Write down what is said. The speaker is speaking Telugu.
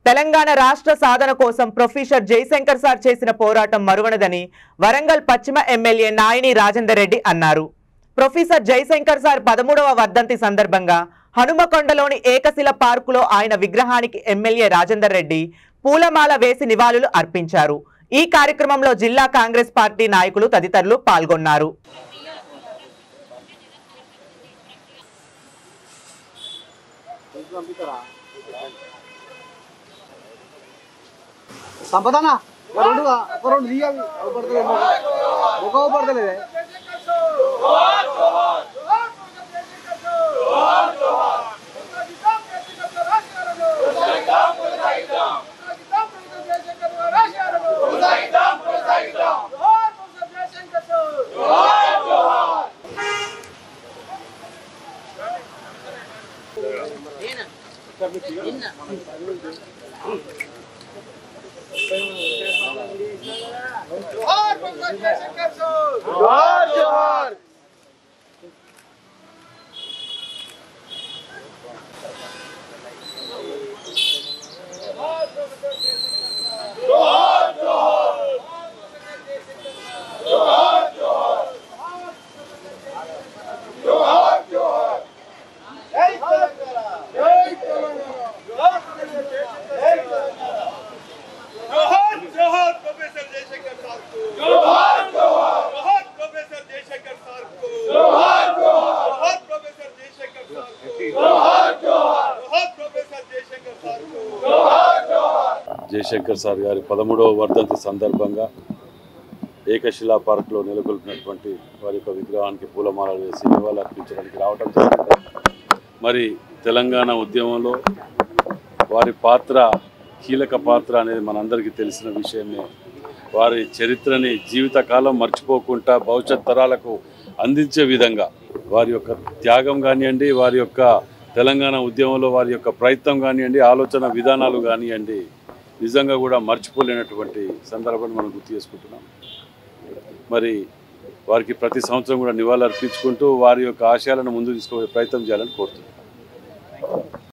తెలంగాణ రాష్ట్ర సాధన కోసం ప్రొఫెసర్ జయశంకర్ సార్ చేసిన పోరాటం మరువనదని వరంగల్ పశ్చిమ ఎమ్మెల్యే నాయని రాజేందర్ రెడ్డి అన్నారు. ప్రొఫెసర్ జయశంకర్ సార్ 13వ వర్ధంతి సందర్భంగా హనుమకొండలోని ఏకశిల పార్కులో ఆయన విగ్రహానికి ఎమ్మెల్యే రాజేందర్ రెడ్డి పూలమాల వేసి నివాళులు అర్పించారు. ఈ కార్యక్రమంలో జిల్లా కాంగ్రెస్ పార్టీ నాయకులు తదితరులు పాల్గొన్నారు. సంపదనా రెండు దిగాలి పడతలేదు జయశంకర్ సార్ గారి 13వ వర్ధంతి సందర్భంగా ఏకశిలా పార్క్లో నెలకొల్పినటువంటి వారి యొక్క విగ్రహానికి పూలమాలలు వేసి నివాళులు అర్పించడానికి రావడం జరిగింది. మరి తెలంగాణ ఉద్యమంలో వారి పాత్ర కీలక పాత్ర అనేది మనందరికీ తెలిసిన విషయమే. వారి చరిత్రని జీవితకాలం మర్చిపోకుండా భవిష్యత్ తరాలకు అందించే విధంగా వారి యొక్క త్యాగం కానివ్వండి, వారి యొక్క తెలంగాణ ఉద్యమంలో వారి యొక్క ప్రయత్నం కానివ్వండి, ఆలోచన విధానాలు కానివ్వండి, నిజంగా కూడా మర్చిపోలేనటువంటి సందర్భాన్ని మనం గుర్తు చేసుకుంటున్నాం. మరి వారికి ప్రతి సంవత్సరం కూడా నివాళులు అర్పించుకుంటూ వారి యొక్క ఆశయాలను ముందుకు తీసుకునే ప్రయత్నం చేయాలని కోరుతున్నాం.